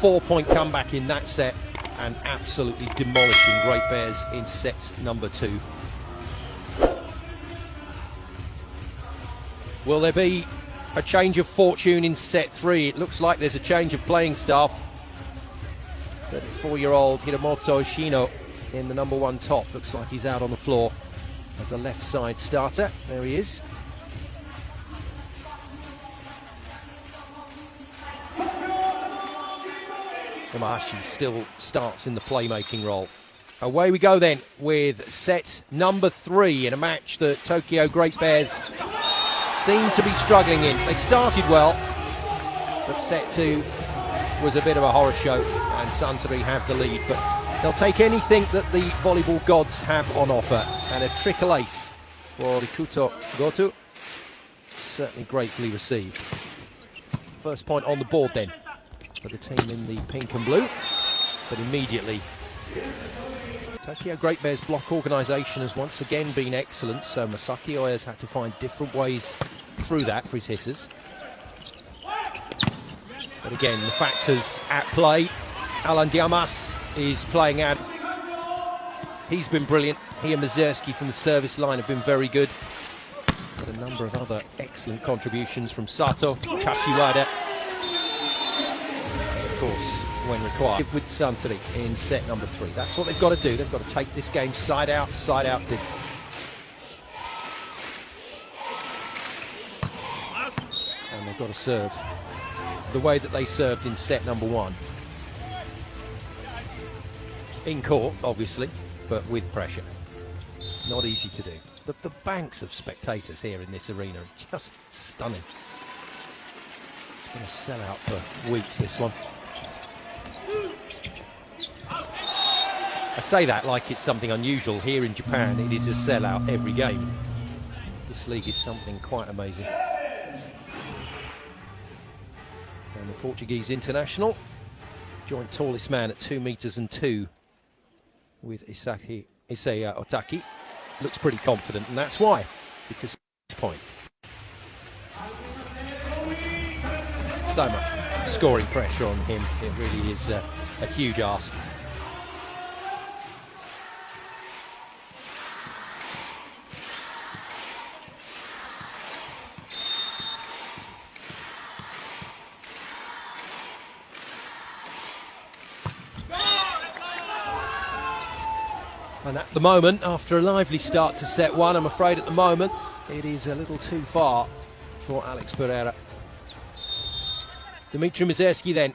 4-point comeback in that set and absolutely demolishing Greatbears in set number 2. Will there be a change of fortune in set 3? It looks like there's a change of playing staff. 34-year-old Hiromoto Shino in the number 1 top. Looks like he's out on the floor as a left side starter. There he is. Yamahashi still starts in the playmaking role. Away we go then with set number 3 in a match that Tokyo Greatbears seem to be struggling in. They started well, but set 2 was a bit of a horror show and Suntory have the lead, but they'll take anything that the volleyball gods have on offer, and a triple ace for Rikuto Goto certainly gratefully received. First point on the board then for the team in the pink and blue, but immediately Tokyo Greatbears' block organisation has once again been excellent, so Masaki Oya has had to find different ways through that for his hitters. But again, the factors at play. Alan Diamas is playing out. He's been brilliant. He and Mazerski from the service line have been very good. But a number of other excellent contributions from Sato, Kashiwada. Of course, when required, with Suntory in set number 3. That's what they've got to do. They've got to take this game side out big. And they've got to serve the way that they served in set number 1. In court, obviously, but with pressure. Not easy to do. The banks of spectators here in this arena are just stunning. It's been a sellout for weeks, this one. I say that like it's something unusual. Here in Japan, it is a sellout every game. This league is something quite amazing. And the Portuguese international, joint tallest man at 2 meters and 2 with Isaya Otaki, looks pretty confident, and that's why, because at this point, so much scoring pressure on him. It really is a huge ask. And at the moment, after a lively start to set 1, I'm afraid at the moment it is a little too far for Alex Pereira. Dmitry Mazerski then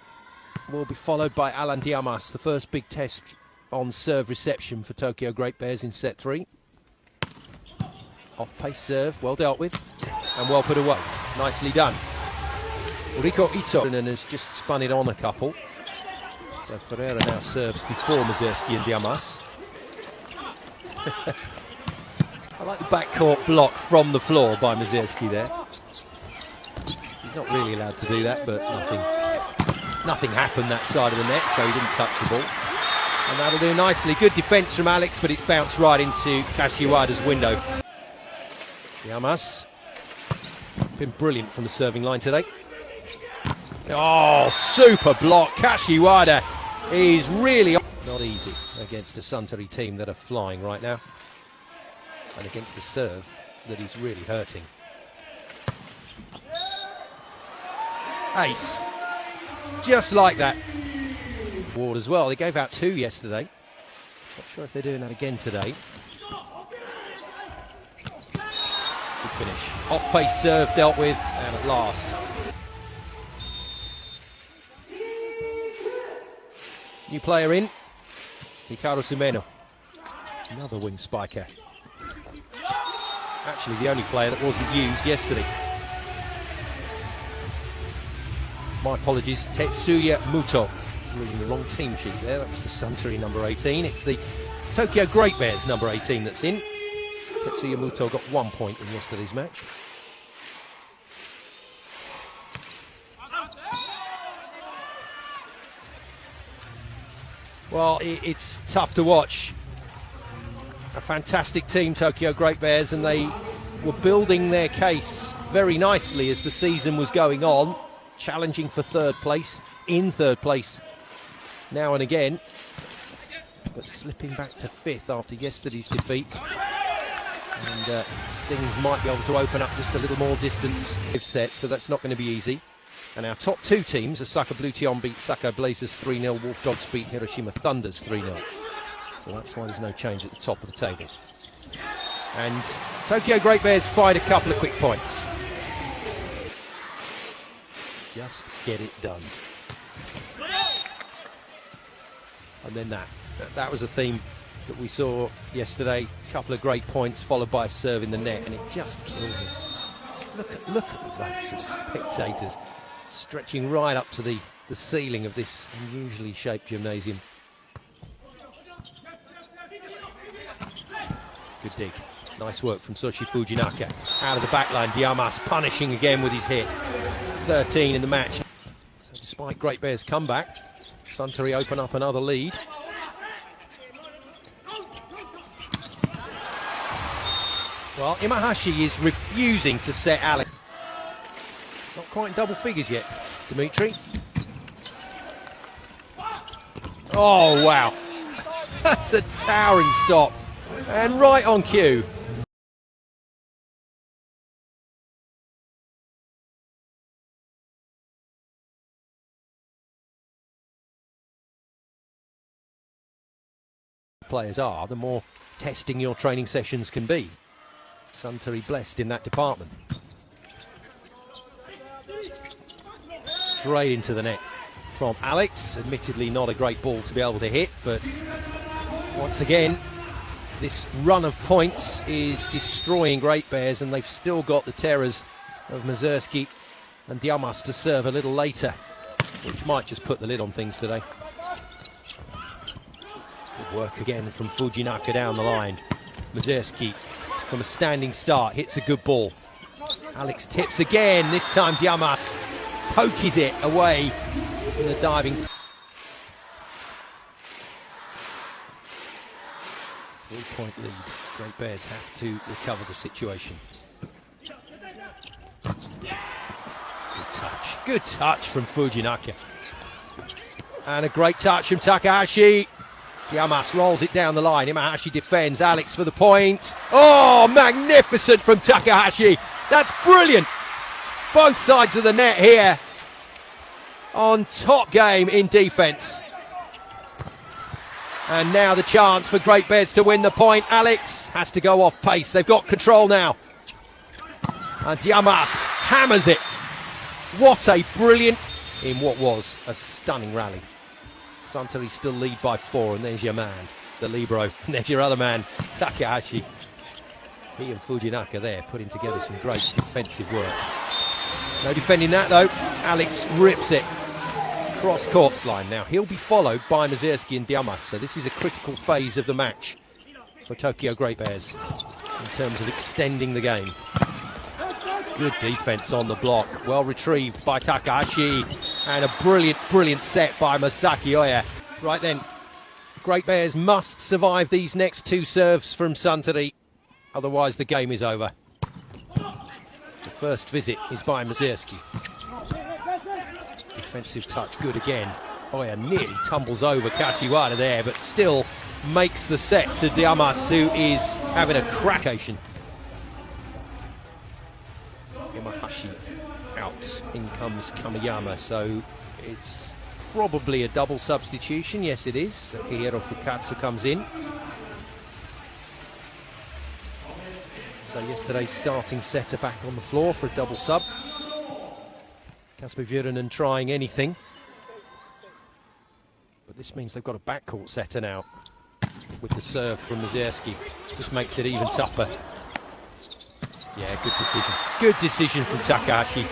will be followed by Alan Diamas, the first big test on serve reception for Tokyo Greatbears in set 3. Off-pace serve, well dealt with and well put away. Nicely done. Riko Ito has just spun it on a couple. So Pereira now serves before Mazerski and Diamas. I like the backcourt block from the floor by Mazerski there. He's not really allowed to do that, but nothing happened that side of the net, so he didn't touch the ball. And that'll do nicely. Good defence from Alex, but it's bounced right into Kashiwada's window. Diamas, been brilliant from the serving line today. Oh, super block. Kashiwada is really not easy against a Suntory team that are flying right now, and against a serve that is really hurting. Ace, just like that. Ward as well. They gave out 2 yesterday. Not sure if they're doing that again today. Good finish. Off-pace serve dealt with, and at last. New player in. Hikaru Sumeno, another wing spiker. Actually the only player that wasn't used yesterday. My apologies, Tetsuya Muto. Reading the wrong team sheet there, that was the Suntory number 18. It's the Tokyo Greatbears number 18 that's in. Tetsuya Muto got 1 point in yesterday's match. Well, it's tough to watch. A fantastic team, Tokyo Greatbears, and they were building their case very nicely as the season was going on, challenging for 3rd place, in 3rd place now and again, but slipping back to 5th after yesterday's defeat. And Stings might be able to open up just a little more distance set, so that's not going to be easy. And our top 2 teams, Osaka Blue Tion beat Sakai Blazers 3-0, Wolf Dogs beat Hiroshima Thunders 3-0. So that's why there's no change at the top of the table. And Tokyo Greatbears fired a couple of quick points. Just get it done. And then that was a theme that we saw yesterday. A couple of great points followed by a serve in the net, and it just kills it. Look at the rows of spectators stretching right up to the ceiling of this unusually shaped gymnasium. Good dig. Nice work from Soshi Fujinaka. Out of the back line, Diamas punishing again with his hit. 13 in the match. So despite Greatbears' comeback, Suntory open up another lead. Well, Imahashi is refusing to set Alex. Not quite in double figures yet, Dimitri. Oh, wow. That's a towering stop. And right on cue. Players are, the more testing your training sessions can be. Suntory blessed in that department. Straight into the net from Alex. Admittedly not a great ball to be able to hit, but once again, this run of points is destroying Greatbears, and they've still got the terrors of Mazursky and Diamas to serve a little later, which might just put the lid on things today. Good work again from Fujinaka down the line. Mazursky from a standing start hits a good ball. Alex tips again, this time Diamas pokes it away in the diving. 3-point lead. Greatbears have to recover the situation. Good touch from Fujinaka. And a great touch from Takahashi. Diamas rolls it down the line. Imahashi defends. Alex for the point. Oh, magnificent from Takahashi. That's brilliant. Both sides of the net here. On top game in defence. And now the chance for Greatbears to win the point. Alex has to go off pace. They've got control now. And Diamas hammers it. What a brilliant, in what was a stunning rally. Suntory still lead by 4, and there's your man, the libero. And there's your other man, Takahashi. He and Fujinaka there putting together some great defensive work. No defending that though. Alex rips it. Cross court line now. He'll be followed by Mazursky and Diamas. So this is a critical phase of the match for Tokyo Greatbears in terms of extending the game. Good defense on the block. Well retrieved by Takahashi. And a brilliant set by Masaki Oya. Right then, Greatbears must survive these next 2 serves from Suntory. Otherwise the game is over. The first visit is by Mazursky. Defensive touch, good again. Oya nearly tumbles over Kashiwada there, but still makes the set to Diamas, who is having a crackation. Imahashi out. In comes Kamiyama, so it's probably a double substitution. Yes, it is. Akihiro Fukatsu comes in. So yesterday's starting setter back on the floor for a double sub. Kasper Vuuranen trying anything. But this means they've got a backcourt setter now with the serve from Mazursky. Just makes it even tougher. Yeah, good decision. Good decision from Takahashi.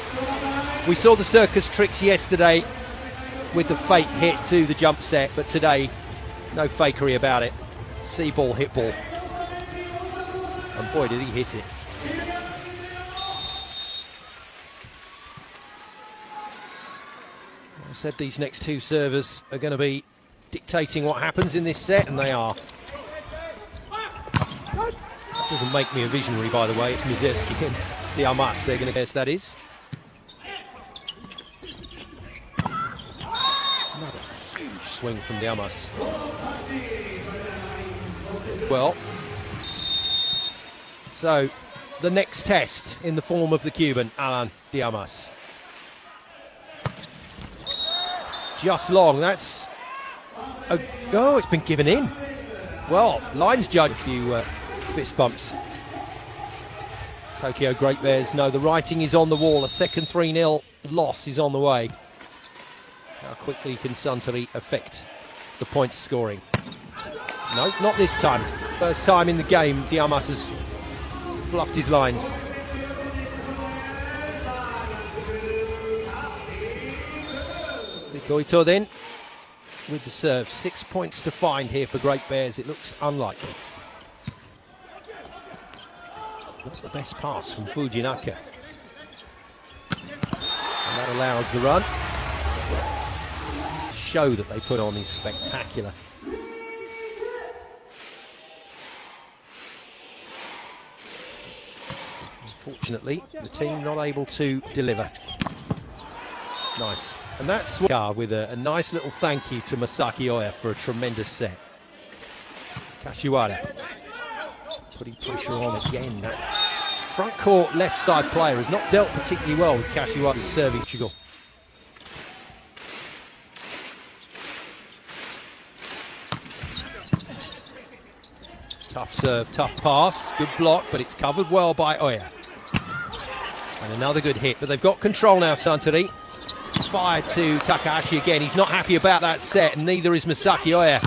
We saw the circus tricks yesterday with the fake hit to the jump set, but today, no fakery about it. See ball, hit ball. And boy, did he hit it. I said these next 2 servers are going to be dictating what happens in this set, and they are. That doesn't make me a visionary, by the way. It's Mazursky and Diamas. They're going to guess that is. Another Swing from Diamas. Well, so the next test in the form of the Cuban, Alan Diamas. Just long, that's... Oh, it's been given in. Well, lines judge a few fist bumps. Tokyo Greatbears know the writing is on the wall. A second 3-0 loss is on the way. How quickly can Suntory affect the points scoring? No, not this time. First time in the game, Diamas has bluffed his lines. Goito then with the serve. 6 points to find here for Greatbears. It looks unlikely. Not the best pass from Fujinaka. And that allows the run. The show that they put on is spectacular. Unfortunately, the team not able to deliver. Nice. And that's with a nice little thank you to Masaki Oya for a tremendous set. Kashiwara putting pressure on again. That front court left side player has not dealt particularly well with Kashiwara's serving. Tough serve, tough pass, good block, but it's covered well by Oya. And another good hit, but they've got control now, Suntory. Fired to Takahashi again. He's not happy about that set, and neither is Masaki Oya.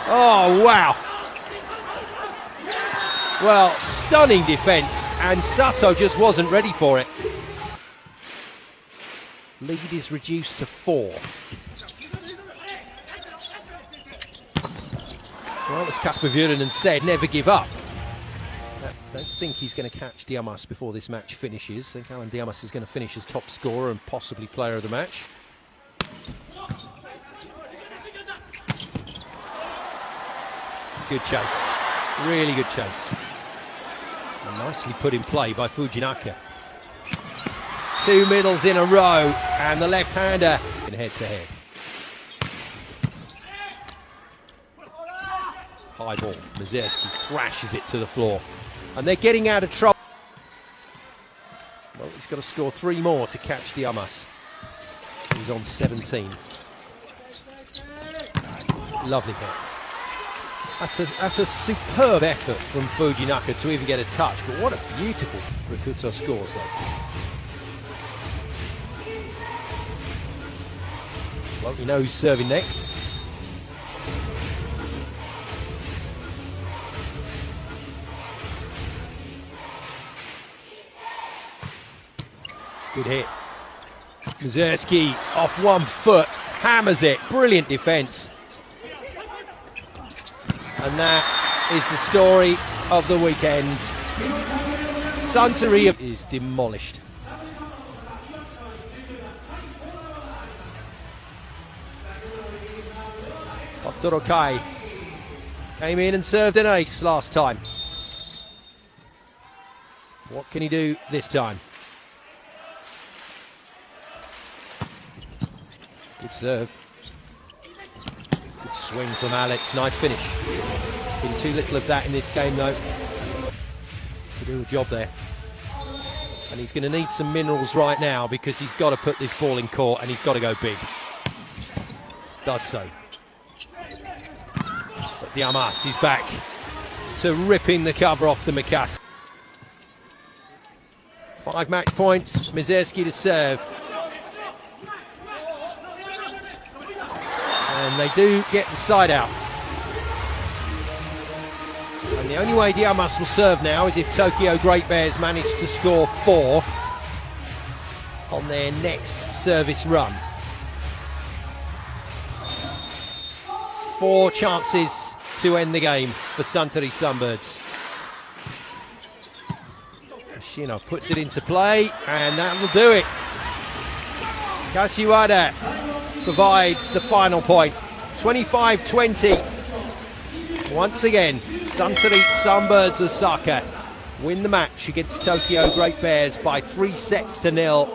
Oh, wow. Well, stunning defence, and Sato just wasn't ready for it. Lead is reduced to 4. Well, as Kasper Vuurinen said, never give up. I don't think he's going to catch Diamas before this match finishes. I think Alan Diamas is going to finish as top scorer and possibly player of the match. Good chase, really good chase. And nicely put in play by Fujinaka. 2 middles in a row, and the left-hander in head-to-head. High ball, Mazerski thrashes it to the floor. And they're getting out of trouble. Well, he's got to score 3 more to catch Diamas. He's on 17. Lovely hit. That's a superb effort from Fujinaka to even get a touch. But what a beautiful Rikuto scores, though. Well, you know who's serving next. Good hit. Mazerski off 1 foot, hammers it. Brilliant defence. And that is the story of the weekend. Suntory is demolished. Otorokai came in and served an ace last time. What can he do this time? Good serve. Good swing from Alex. Nice finish. Been too little of that in this game, though. To do a job there. And he's going to need some minerals right now because he's got to put this ball in court and he's got to go big. Does so. But Diamas is back to ripping the cover off the Mikasa. 5 match points. Mazerski to serve. And they do get the side out. And the only way Diamas will serve now is if Tokyo Greatbears manage to score 4 on their next service run. 4 chances to end the game for Suntory Sunbirds. Shino puts it into play, and that will do it. Kashiwara provides the final point. 25-20. Once again, Suntory Sunbirds Osaka win the match against Tokyo Greatbears by 3 sets to 0.